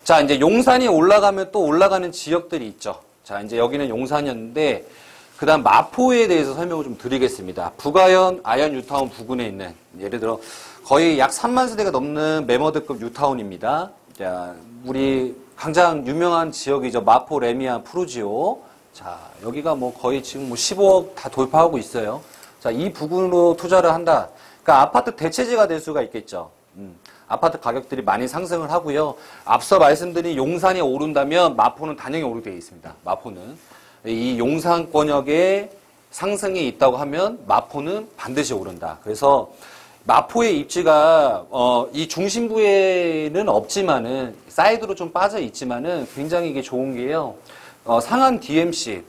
자, 이제 용산이 올라가면 또 올라가는 지역들이 있죠. 자, 이제 여기는 용산이었는데, 그 다음 마포에 대해서 설명을 좀 드리겠습니다. 북아현, 아현 뉴타운 부근에 있는, 예를 들어, 거의 약 3만 세대가 넘는 매머드급 뉴타운입니다. 자, 우리 가장 유명한 지역이죠. 마포, 레미안, 푸르지오. 자, 여기가 뭐 거의 지금 뭐 15억 다 돌파하고 있어요. 자, 이 부근으로 투자를 한다. 그러니까 아파트 대체지가 될 수가 있겠죠. 아파트 가격들이 많이 상승을 하고요. 앞서 말씀드린 용산이 오른다면 마포는 당연히 오르게 되어 있습니다. 마포는. 이 용산권역에 상승이 있다고 하면 마포는 반드시 오른다. 그래서 마포의 입지가 이 중심부에는 없지만은 사이드로 좀 빠져 있지만은 굉장히 이게 좋은 게요. 상한 DMC,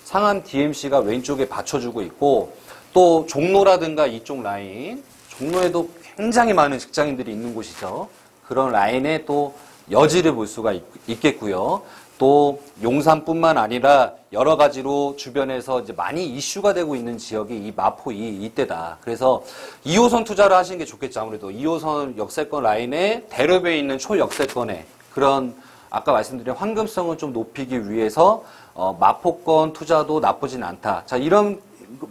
상한 DMC가 왼쪽에 받쳐주고 있고 또 종로라든가 이쪽 라인, 종로에도 굉장히 많은 직장인들이 있는 곳이죠. 그런 라인에 또 여지를 볼 수가 있겠고요. 또 용산뿐만 아니라 여러 가지로 주변에서 이제 많이 이슈가 되고 있는 지역이 이 마포 이때다. 그래서 2호선 투자를 하시는 게 좋겠죠. 아무래도 2호선 역세권 라인에 대로변에 있는 초역세권에 그런 아까 말씀드린 황금성을 좀 높이기 위해서 마포권 투자도 나쁘진 않다. 자, 이런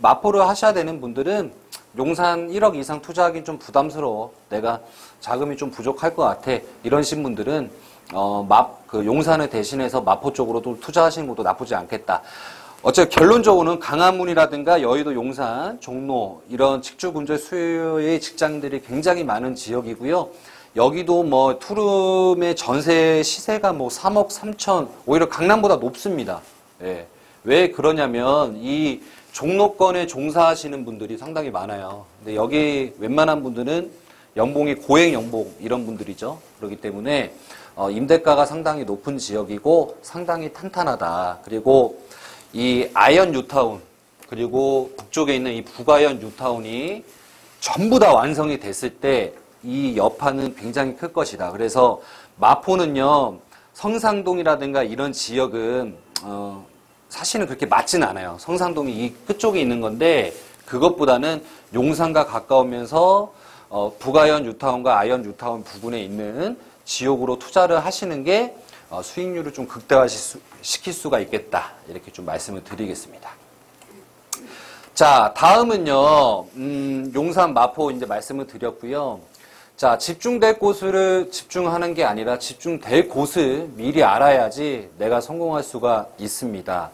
마포를 하셔야 되는 분들은 용산 1억 이상 투자하기는 좀 부담스러워. 내가 자금이 좀 부족할 것 같아. 이러신 분들은 용산을 대신해서 마포 쪽으로도 투자하시는 것도 나쁘지 않겠다. 어쨌든 결론적으로는 강화문이라든가 여의도, 용산, 종로 이런 직주근절 수요의 직장들이 굉장히 많은 지역이고요. 여기도 뭐 투룸의 전세 시세가 뭐 3억 3천 오히려 강남보다 높습니다. 예. 왜 그러냐면 이 종로권에 종사하시는 분들이 상당히 많아요. 근데 여기 웬만한 분들은 연봉이 고액 연봉 이런 분들이죠. 그렇기 때문에 임대가가 상당히 높은 지역이고 상당히 탄탄하다. 그리고 이 아현 뉴타운 그리고 북쪽에 있는 이 북아현 뉴타운이 전부 다 완성이 됐을 때 이 여파는 굉장히 클 것이다. 그래서 마포는요 성상동이라든가 이런 지역은 사실은 그렇게 맞지는 않아요. 성상동이 이 끝쪽에 있는 건데 그것보다는 용산과 가까우면서 북아현 뉴타운과 아현 뉴타운 부근에 있는 지역으로 투자를 하시는 게 수익률을 좀 극대화시킬 수가 있겠다. 이렇게 좀 말씀을 드리겠습니다. 자, 다음은요, 용산, 마포 이제 말씀을 드렸고요. 자, 집중될 곳을 집중하는 게 아니라 집중될 곳을 미리 알아야지 내가 성공할 수가 있습니다.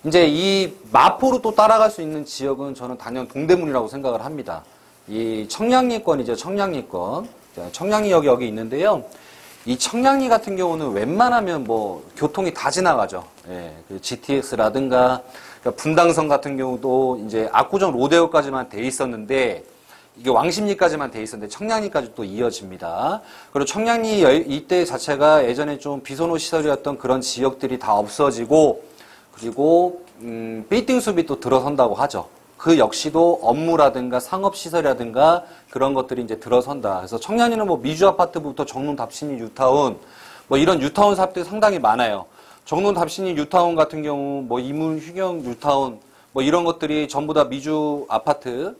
이제 이 마포로 또 따라갈 수 있는 지역은 저는 당연 동대문이라고 생각을 합니다. 이 청량리권이죠, 청량리권. 청량리역이 여기 있는데요. 이 청량리 같은 경우는 웬만하면 뭐 교통이 다 지나가죠. 예, 그 GTX라든가 분당선 같은 경우도 이제 압구정 로데오까지만 돼 있었는데 이게 왕십리까지만 돼 있었는데 청량리까지 또 이어집니다. 그리고 청량리 이때 자체가 예전에 좀 비선호 시설이었던 그런 지역들이 다 없어지고 그리고 빌딩 숲이 또 들어선다고 하죠. 그 역시도 업무라든가 상업시설이라든가 그런 것들이 이제 들어선다. 그래서 청량리는 뭐 미주 아파트부터 정론 답신이 뉴타운, 뭐 이런 뉴타운 사업들이 상당히 많아요. 정론 답신이 뉴타운 같은 경우, 뭐 이문 휴경 뉴타운, 뭐 이런 것들이 전부 다 미주 아파트,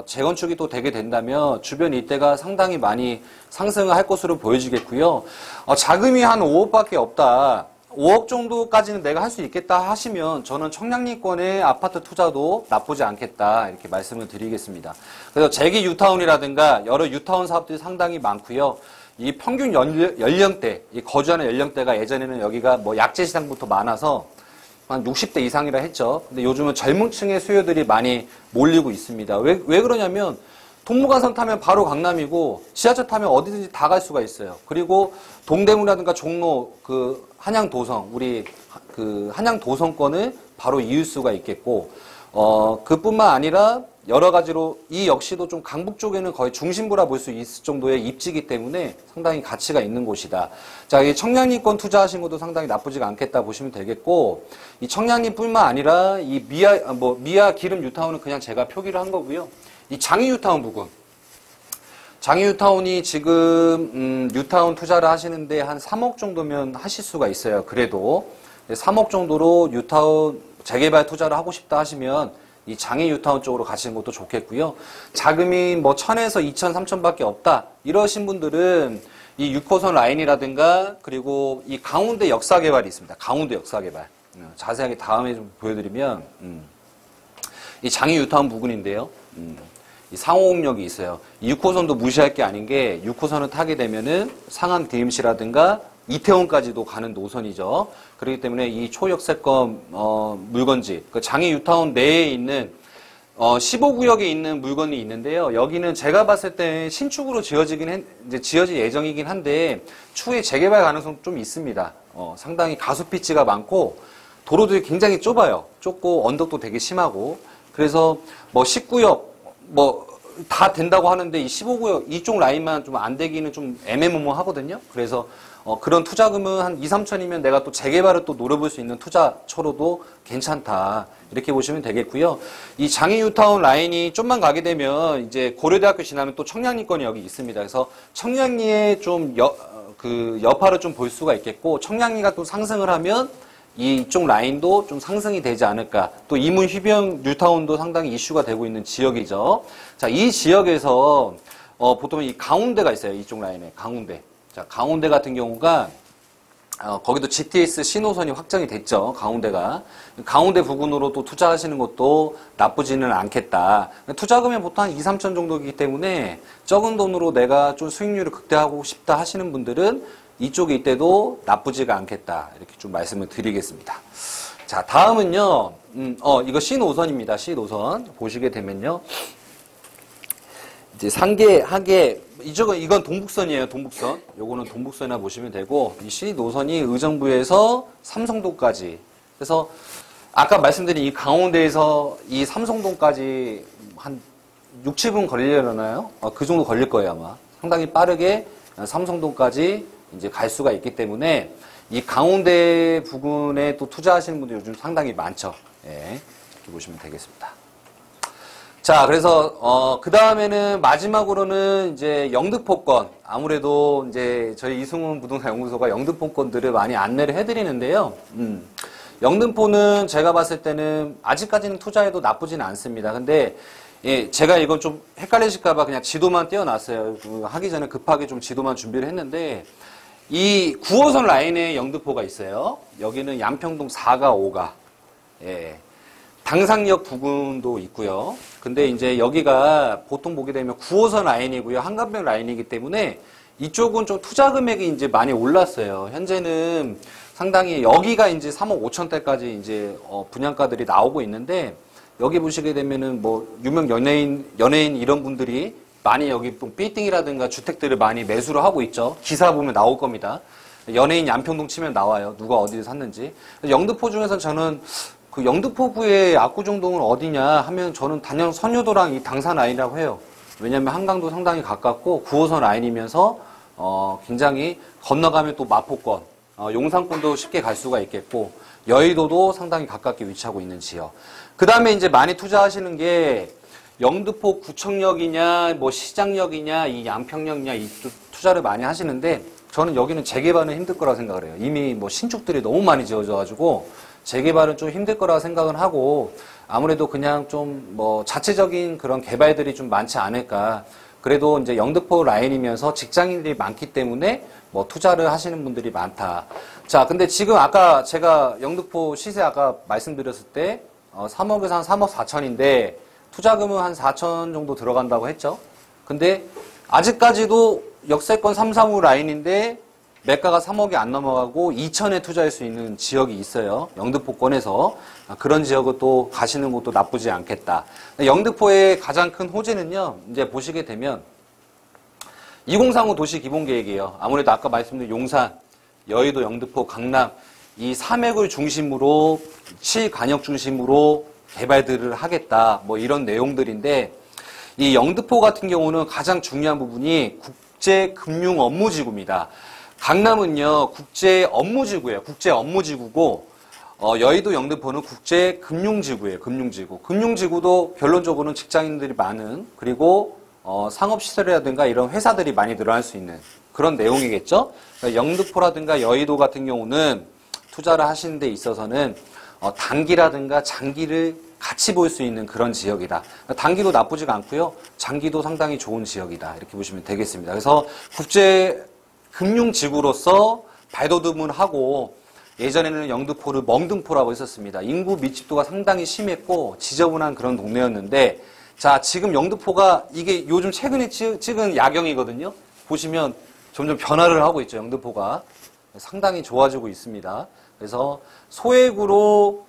재건축이 또 되게 된다면 주변 일대가 상당히 많이 상승을 할 것으로 보여지겠고요. 자금이 한 5억밖에 없다. 5억 정도까지는 내가 할 수 있겠다 하시면 저는 청량리권의 아파트 투자도 나쁘지 않겠다 이렇게 말씀을 드리겠습니다. 그래서 재기 뉴타운이라든가 여러 뉴타운 사업들이 상당히 많고요. 이 평균 연령대, 이 거주하는 연령대가 예전에는 여기가 뭐 약재시장부터 많아서 한 60대 이상이라 했죠. 근데 요즘은 젊은 층의 수요들이 많이 몰리고 있습니다. 왜 그러냐면 동부간선 타면 바로 강남이고 지하철 타면 어디든지 다 갈 수가 있어요. 그리고 동대문이라든가 종로 그 한양도성 우리 그 한양도성권을 바로 이을 수가 있겠고 그뿐만 아니라 여러 가지로 이 역시도 좀 강북 쪽에는 거의 중심부라 볼 수 있을 정도의 입지이기 때문에 상당히 가치가 있는 곳이다. 자, 이 청량리권 투자하신 것도 상당히 나쁘지가 않겠다 보시면 되겠고 이 청량리뿐만 아니라 이 미아 기름 뉴타운은 그냥 제가 표기를 한 거고요. 이 장위 뉴타운 부근. 장위 뉴타운이 지금 뉴타운 투자를 하시는데 한 3억 정도면 하실 수가 있어요. 그래도 3억 정도로 뉴타운 재개발 투자를 하고 싶다 하시면 이 장애 뉴타운 쪽으로 가시는 것도 좋겠고요. 자금이 뭐 1000에서 2000, 3000밖에 없다. 이러신 분들은 이 6호선 라인이라든가 그리고 이 강운대 역사 개발이 있습니다. 강운대 역사 개발. 자세하게 다음에 좀 보여드리면 이 장애 뉴타운 부근인데요. 이 상호역이 있어요. 이 6호선도 무시할 게 아닌 게 6호선을 타게 되면은 상암 DMC라든가 이태원까지도 가는 노선이죠. 그렇기 때문에 이 초역세권 물건지, 그 장애 뉴타운 내에 있는 15구역에 있는 물건이 있는데요. 여기는 제가 봤을 때 신축으로 이제 지어질 예정이긴 한데 추후에 재개발 가능성 좀 있습니다. 상당히 가수피치가 많고 도로들이 굉장히 좁아요. 좁고 언덕도 되게 심하고 그래서 뭐 10구역 다 된다고 하는데 이 15구역 이쪽 라인만 좀 안 되기는 좀 애매모호하거든요. 그래서 그런 투자금은 한 2, 3천이면 내가 또 재개발을 또 노려볼 수 있는 투자처로도 괜찮다. 이렇게 보시면 되겠고요. 이 장애 뉴타운 라인이 좀만 가게 되면 이제 고려대학교 지나면 또 청량리권이 여기 있습니다. 그래서 청량리의 좀 여파를 좀 볼 수가 있겠고 청량리가 또 상승을 하면 이쪽 라인도 좀 상승이 되지 않을까. 또 이문 휘병 뉴타운도 상당히 이슈가 되고 있는 지역이죠. 자, 이 지역에서 보통 이 강운대가 있어요. 이쪽 라인에 강운대. 자, 강운대 같은 경우가 거기도 GTX 신호선이 확정이 됐죠. 강운대가. 강운대 부근으로 또 투자하시는 것도 나쁘지는 않겠다. 투자금이 보통 한 2, 3천 정도이기 때문에 적은 돈으로 내가 좀 수익률을 극대화하고 싶다 하시는 분들은 이쪽에 이때도 나쁘지가 않겠다. 이렇게 좀 말씀을 드리겠습니다. 자, 다음은요. 이거 신호선입니다. 신호선. 보시게 되면요. 이제 상계, 하계, 이건 동북선이에요. 동북선. 요거는 동북선이라 보시면 되고, 이 신호선이 의정부에서 삼성동까지. 그래서 아까 말씀드린 이 강원대에서 이 삼성동까지 한 6, 7분 걸리려나요? 그 정도 걸릴 거예요, 아마. 상당히 빠르게 삼성동까지 이제 갈 수가 있기 때문에 이 강원대 부근에 또 투자하시는 분들이 요즘 상당히 많죠. 예, 이렇게 보시면 되겠습니다. 자, 그래서 그 다음에는 마지막으로는 이제 영등포권. 아무래도 이제 저희 이승훈 부동산 연구소가 영등포권들을 많이 안내를 해드리는데요. 영등포는 제가 봤을 때는 아직까지는 투자해도 나쁘진 않습니다. 근데 예, 제가 이건 좀 헷갈리실까봐 그냥 지도만 띄워놨어요. 하기 전에 급하게 좀 지도만 준비를 했는데 이 9호선 라인에 영등포가 있어요. 여기는 양평동 4가 5가. 예. 당상역 부근도 있고요. 근데 이제 여기가 보통 보게 되면 9호선 라인이고요. 한강변 라인이기 때문에 이쪽은 좀 투자 금액이 이제 많이 올랐어요. 현재는 상당히 여기가 이제 3억 5천대까지 이제 분양가들이 나오고 있는데 여기 보시게 되면은 뭐 유명 연예인 이런 분들이 많이 여기 또 빌딩이라든가 주택들을 많이 매수를 하고 있죠. 기사 보면 나올 겁니다. 연예인 양평동 치면 나와요. 누가 어디를 샀는지. 영등포 중에서 저는 그 영등포구의 압구정동은 어디냐 하면 저는 단연 선효도랑 이 당산 라인이라고 해요. 왜냐하면 한강도 상당히 가깝고 9호선 라인이면서 굉장히 건너가면 또 마포권, 용산권도 쉽게 갈 수가 있겠고 여의도도 상당히 가깝게 위치하고 있는 지역. 그 다음에 이제 많이 투자하시는 게 영등포 구청역이냐, 뭐 시장역이냐, 이 양평역이냐, 이쪽 투자를 많이 하시는데 저는 여기는 재개발은 힘들 거라고 생각을 해요. 이미 뭐 신축들이 너무 많이 지어져가지고 재개발은 좀 힘들 거라고 생각을 하고 아무래도 그냥 좀 뭐 자체적인 그런 개발들이 좀 많지 않을까. 그래도 이제 영등포 라인이면서 직장인들이 많기 때문에 뭐 투자를 하시는 분들이 많다. 자, 근데 지금 아까 제가 영등포 시세 아까 말씀드렸을 때 3억에서 한 3억 4천인데 투자금은 한 4천 정도 들어간다고 했죠. 근데 아직까지도 역세권 3, 4호 라인인데 매가가 3억이 안 넘어가고 2천에 투자할 수 있는 지역이 있어요. 영등포권에서. 그런 지역을 또 가시는 것도 나쁘지 않겠다. 영등포의 가장 큰 호재는요. 이제 보시게 되면 2035 도시기본계획이에요. 아무래도 아까 말씀드린 용산, 여의도, 영등포, 강남 이 3핵을 중심으로 7관역 중심으로 개발들을 하겠다. 뭐 이런 내용들인데 이 영등포 같은 경우는 가장 중요한 부분이 국제금융업무지구입니다. 강남은요 국제업무지구예요. 국제업무지구고 여의도 영등포는 국제금융지구예요. 금융지구. 금융지구도 결론적으로는 직장인들이 많은 그리고 상업시설이라든가 이런 회사들이 많이 늘어날 수 있는 그런 내용이겠죠. 그러니까 영등포라든가 여의도 같은 경우는 투자를 하시는 데 있어서는 단기라든가 장기를 같이 볼 수 있는 그런 지역이다. 단기도 나쁘지가 않고요. 장기도 상당히 좋은 지역이다. 이렇게 보시면 되겠습니다. 그래서 국제 금융지구로서 발돋움을 하고 예전에는 영등포를 멍등포라고 했었습니다. 인구 밀집도가 상당히 심했고 지저분한 그런 동네였는데 자, 지금 영등포가 이게 요즘 최근에 찍은 야경이거든요. 보시면 점점 변화를 하고 있죠. 영등포가 상당히 좋아지고 있습니다. 그래서 소액으로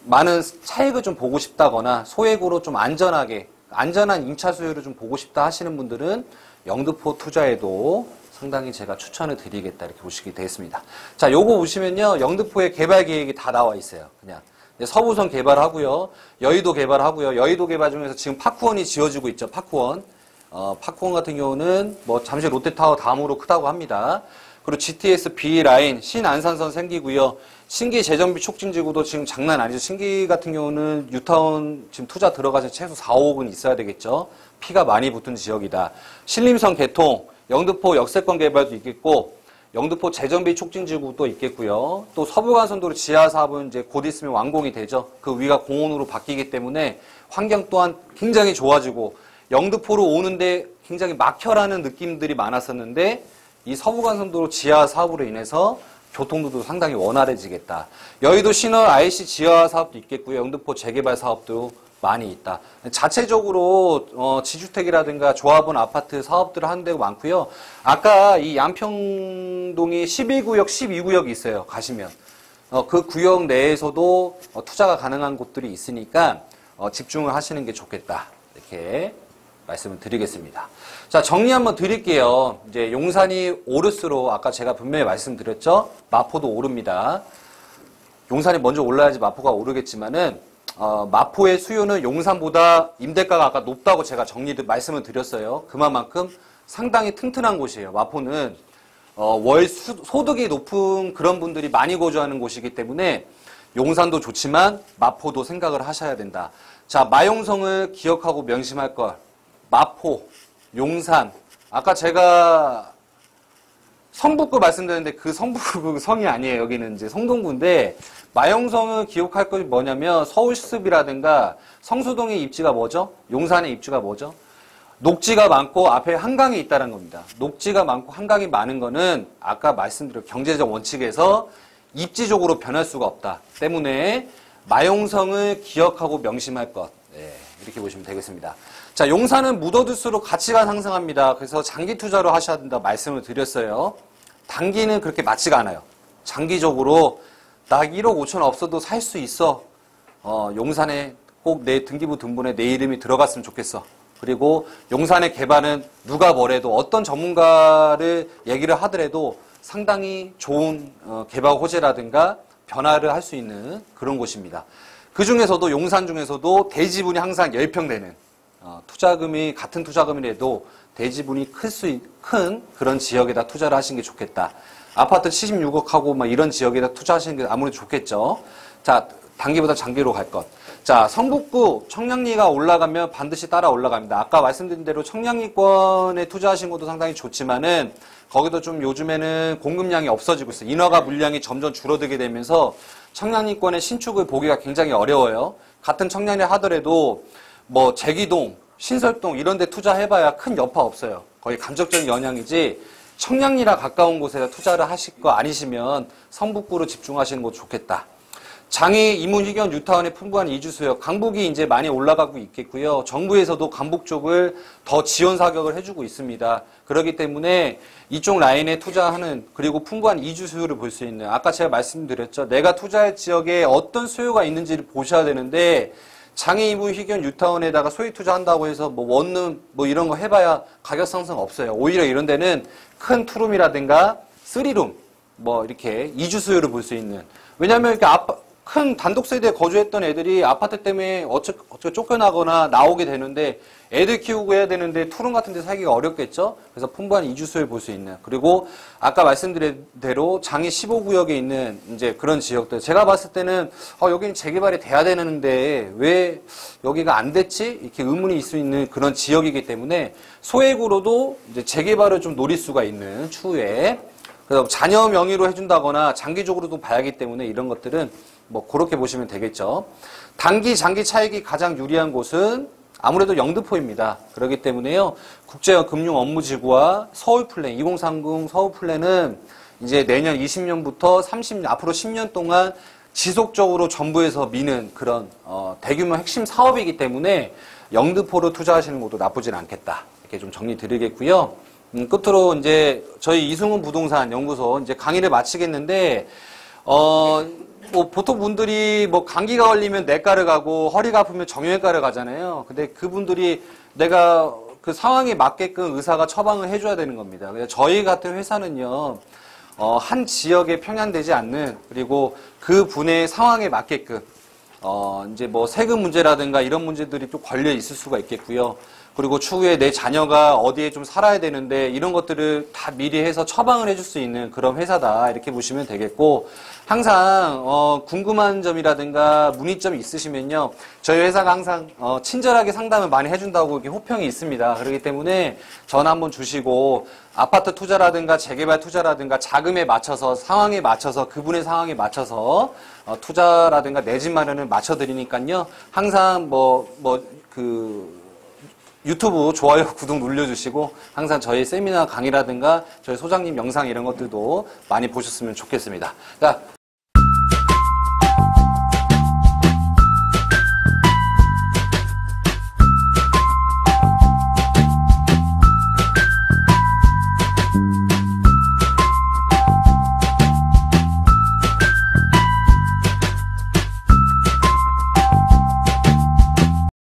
많은 차익을 좀 보고 싶다거나 소액으로 좀 안전한 임차 수요를 좀 보고 싶다 하시는 분들은 영등포 투자에도 상당히 제가 추천을 드리겠다 이렇게 보시게 되겠습니다. 자, 요거 보시면요. 영등포의 개발 계획이 다 나와 있어요. 그냥 서부선 개발하고요. 여의도 개발하고요. 여의도 개발 중에서 지금 파크원이 지어지고 있죠. 파크원. 파크원 같은 경우는 뭐 잠시 롯데타워 다음으로 크다고 합니다. 그리고 GTS B 라인 신안산선 생기고요. 신기 재정비 촉진지구도 지금 장난 아니죠. 신기 같은 경우는 뉴타운 지금 투자 들어가서 최소 4, 5억은 있어야 되겠죠. 피가 많이 붙은 지역이다. 신림선 개통, 영등포 역세권 개발도 있겠고, 영등포 재정비 촉진지구도 있겠고요. 또 서부간선도로 지하 사업은 이제 곧 있으면 완공이 되죠. 그 위가 공원으로 바뀌기 때문에 환경 또한 굉장히 좋아지고 영등포로 오는데 굉장히 막혀라는 느낌들이 많았었는데 이 서부간선도로 지하 사업으로 인해서 교통도도 상당히 원활해지겠다. 여의도 신월 IC 지하 사업도 있겠고요. 영등포 재개발 사업도 많이 있다. 자체적으로 지주택이라든가 조합원 아파트 사업들을 하는 데가 많고요. 아까 이 양평동이 11구역, 12구역이 있어요. 가시면. 그 구역 내에서도 투자가 가능한 곳들이 있으니까 집중을 하시는 게 좋겠다. 이렇게 말씀을 드리겠습니다. 자, 정리 한번 드릴게요. 이제 용산이 오를수록 아까 제가 분명히 말씀드렸죠. 마포도 오릅니다. 용산이 먼저 올라야지 마포가 오르겠지만은 마포의 수요는 용산보다 임대가가 아까 높다고 제가 말씀을 드렸어요. 그만큼 상당히 튼튼한 곳이에요. 마포는 월 소득이 높은 그런 분들이 많이 거주하는 곳이기 때문에 용산도 좋지만 마포도 생각을 하셔야 된다. 자, 마용성을 기억하고 명심할 걸. 마포, 용산. 아까 제가 성북구 말씀드렸는데 그 성북구 성이 아니에요. 여기는 이제 성동구인데 마용성을 기억할 것이 뭐냐면 서울숲이라든가 성수동의 입지가 뭐죠? 용산의 입지가 뭐죠? 녹지가 많고 앞에 한강이 있다는 겁니다. 녹지가 많고 한강이 많은 거는 아까 말씀드린 경제적 원칙에서 입지적으로 변할 수가 없다. 때문에 마용성을 기억하고 명심할 것. 네, 이렇게 보시면 되겠습니다. 자, 용산은 묻어둘수록 가치가 상승합니다. 그래서 장기 투자로 하셔야 된다 말씀을 드렸어요. 단기는 그렇게 맞지가 않아요. 장기적으로 나 1억 5천 없어도 살 수 있어. 용산에 꼭 내 등기부 등본에 내 이름이 들어갔으면 좋겠어. 그리고 용산의 개발은 누가 뭐래도 어떤 전문가를 얘기를 하더라도 상당히 좋은 개발 호재라든가 변화를 할 수 있는 그런 곳입니다. 그 중에서도 용산 중에서도 대지분이 항상 10평 되는 투자금이 같은 투자금이라도 대지분이 큰 그런 지역에다 투자를 하시는 게 좋겠다. 아파트 76억하고 막 이런 지역에다 투자하시는 게 아무래도 좋겠죠. 자, 단기보다 장기로 갈 것. 자, 성북구 청량리가 올라가면 반드시 따라 올라갑니다. 아까 말씀드린 대로 청량리권에 투자하신 것도 상당히 좋지만은 거기도 좀 요즘에는 공급량이 없어지고 있어요. 인허가 물량이 점점 줄어들게 되면서 청량리권의 신축을 보기가 굉장히 어려워요. 같은 청량리 하더라도 뭐 제기동, 신설동 이런 데 투자해봐야 큰 여파 없어요. 거의 감적적인 영향이지 청량리라 가까운 곳에 투자를 하실 거 아니시면 성북구로 집중하시는 거 좋겠다. 장애, 이문, 희견, 뉴타운의 풍부한 이주 수요. 강북이 이제 많이 올라가고 있겠고요. 정부에서도 강북 쪽을 더 지원 사격을 해주고 있습니다. 그렇기 때문에 이쪽 라인에 투자하는 그리고 풍부한 이주 수요를 볼 수 있는 아까 제가 말씀드렸죠. 내가 투자할 지역에 어떤 수요가 있는지를 보셔야 되는데 장애, 이문, 희견, 뉴타운에다가 소액 투자한다고 해서 뭐 원룸 뭐 이런 거 해봐야 가격 상승 없어요. 오히려 이런 데는 큰 투룸이라든가 쓰리룸 뭐 이렇게 이주 수요를 볼 수 있는 왜냐하면 이렇게 큰 단독세대에 거주했던 애들이 아파트 때문에 어떻게 쫓겨나거나 나오게 되는데 애들 키우고 해야 되는데 투룸 같은 데 살기가 어렵겠죠? 그래서 풍부한 이주 수요를 볼 수 있는 그리고 아까 말씀드린 대로 장애 15구역에 있는 이제 그런 지역들 제가 봤을 때는 여기는 재개발이 돼야 되는데 왜 여기가 안 됐지? 이렇게 의문이 있을 수 있는 그런 지역이기 때문에 소액으로도 이제 재개발을 좀 노릴 수가 있는 추후에 그래서 자녀 명의로 해준다거나 장기적으로도 봐야 하기 때문에 이런 것들은 뭐 그렇게 보시면 되겠죠. 단기, 장기 차익이 가장 유리한 곳은 아무래도 영등포입니다. 그렇기 때문에요. 국제금융업무지구와 서울플랜, 2030 서울플랜은 이제 내년 20년부터 앞으로 10년 동안 지속적으로 정부에서 미는 그런 대규모 핵심 사업이기 때문에 영등포로 투자하시는 것도 나쁘진 않겠다. 이렇게 좀 정리 드리겠고요. 끝으로 이제 저희 이승훈 부동산 연구소 이제 강의를 마치겠는데 뭐 보통 분들이 뭐 감기가 걸리면 내과를 가고 허리가 아프면 정형외과를 가잖아요. 근데 그분들이 내가 그 상황에 맞게끔 의사가 처방을 해줘야 되는 겁니다. 그래서 저희 같은 회사는요. 한 지역에 편향되지 않는 그리고 그 분의 상황에 맞게끔 이제 뭐 세금 문제라든가 이런 문제들이 또 걸려 있을 수가 있겠고요. 그리고 추후에 내 자녀가 어디에 좀 살아야 되는데 이런 것들을 다 미리 해서 처방을 해줄 수 있는 그런 회사다 이렇게 보시면 되겠고 항상 궁금한 점이라든가 문의점이 있으시면요 저희 회사가 항상 친절하게 상담을 많이 해준다고 이렇게 호평이 있습니다. 그렇기 때문에 전화 한번 주시고 아파트 투자라든가 재개발 투자라든가 자금에 맞춰서 상황에 맞춰서 그분의 상황에 맞춰서 투자라든가 내 집 마련을 맞춰드리니까요 항상 유튜브 좋아요, 구독 눌러주시고 항상 저희 세미나 강의라든가 저희 소장님 영상 이런 것들도 많이 보셨으면 좋겠습니다. 자,